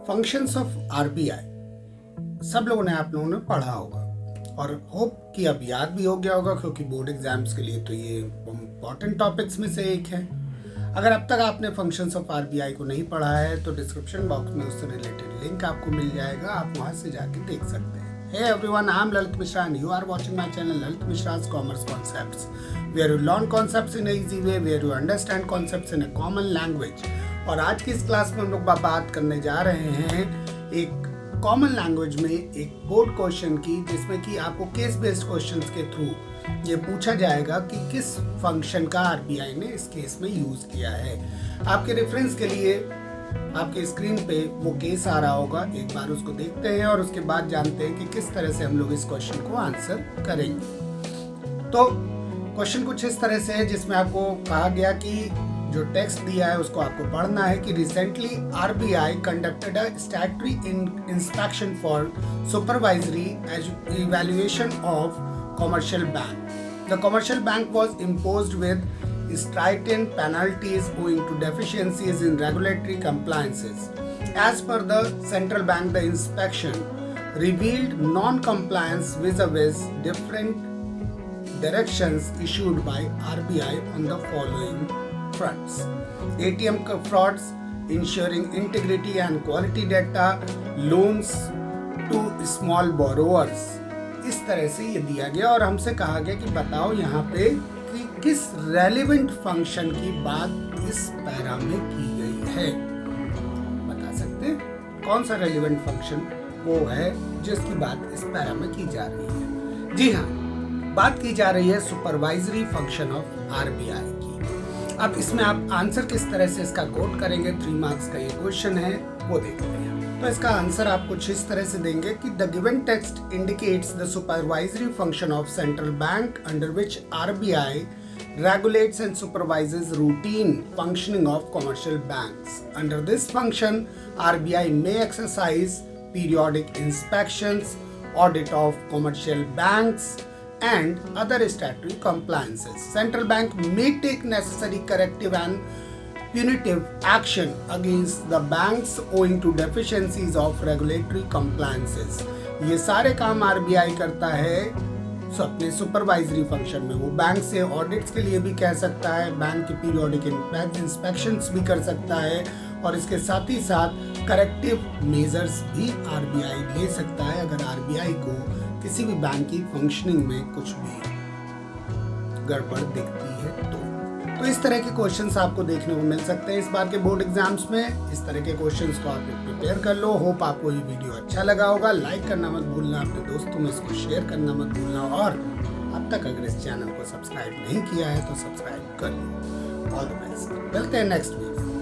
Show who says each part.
Speaker 1: Functions of RBI सब लोगों ने आप लोगों ने पढ़ा होगा और होप कि अब याद भी हो गया होगा, क्योंकि बोर्ड एग्जाम्स के लिए तो ये इम्पॉर्टेंट टॉपिक्स में से एक है। अगर अब तक आपने फंक्शंस ऑफ आरबीआई को नहीं पढ़ा है तो डिस्क्रिप्शन बॉक्स में उससे रिलेटेड लिंक आपको मिल जाएगा, आप वहां से जाके देख सकते हैं। Hey everyone, I am Lalit Mishra and you are watching my channel Lalit Mishra's Commerce Concepts, where you learn concepts in an easy way, where you understand concepts in a common language। और आज की इस class में हम लोग बात करने जा रहे हैं एक कॉमन लैंग्वेज में एक बोर्ड क्वेश्चन की, जिसमें कि आपको केस बेस्ड क्वेश्चंस के थ्रू ये पूछा जाएगा कि किस फंक्शन का आरबीआई ने इस केस में यूज किया है। आपके रेफरेंस के लिए आपके स्क्रीन पे वो केस आ रहा होगा, एक बार उसको देखते हैं और उसके बाद जानते हैं कि किस तरह से हम लोग इस क्वेश्चन को आंसर करेंगे। तो क्वेश्चन कुछ इस तरह से है, जिसमें आपको कहा गया कि जो टेक्स्ट दिया है उसको आपको पढ़ना है कि recently RBI conducted a statutory inspection for supervisory evaluation of commercial bank. The commercial bank was imposed with stringent penalties owing to deficiencies in regulatory compliances. As per the central bank, the inspection revealed non-compliance vis-a-vis different directions issued by RBI on the following fronts: ATM frauds, ensuring integrity and quality data, loans to small borrowers। इस तरह से ये दिया गया और हमसे कहा गया कि बताओ यहाँ पे कि किस रेलेवेंट फंक्शन की बात इस पैरा में की गई है। बता सकते हैं कौन सा रेलेवेंट फंक्शन वो है जिसकी बात इस पैरा में की जा रही है? जी हाँ, बात की जा रही है सुपरवाइजरी फंक्शन ऑफ आरबीआई की। अब इसमें आप आंसर किस तरह से इसका कोट करेंगे, 3 मार्क्स का ये क्वेश्चन है, वो देखते हैं। तो इसका आंसर आप कुछ इस तरह से देंगे कि the given text indicates the supervisory function of central bank under which RBI regulates and supervises routine functioning of commercial banks. Under this function, RBI may exercise periodic inspections, audit of commercial banks, and other statutory compliances. Central bank may take necessary corrective and punitive action against the banks owing to deficiencies of regulatory compliances. ये सारे काम RBI करता है अपने supervisory function में। वो bank से audits के लिए भी कह सकता है, बैंक के पीरियोडिक इंस्पेक्शंस भी कर सकता है और इसके साथ ही साथ करेक्टिव मेजर्स भी आरबीआई ले सकता है अगर आरबीआई को किसी भी बैंक की फंक्शनिंग में कुछ भी गड़बड़ दिखती है तो इस तरह के क्वेश्चंस आपको देखने को मिल सकते हैं इस बार के बोर्ड एग्जाम्स में। इस तरह के क्वेश्चंस को आप प्रिपेयर कर लो। होप आपको ये वीडियो अच्छा लगा होगा। लाइक करना मत भूलना, अपने दोस्तों में इसको शेयर करना मत भूलना और अब तक अगर इस चैनल को सब्सक्राइब नहीं किया है तो सब्सक्राइब कर लो। ऑल द बेस्ट, मिलते हैं नेक्स्ट वीडियो।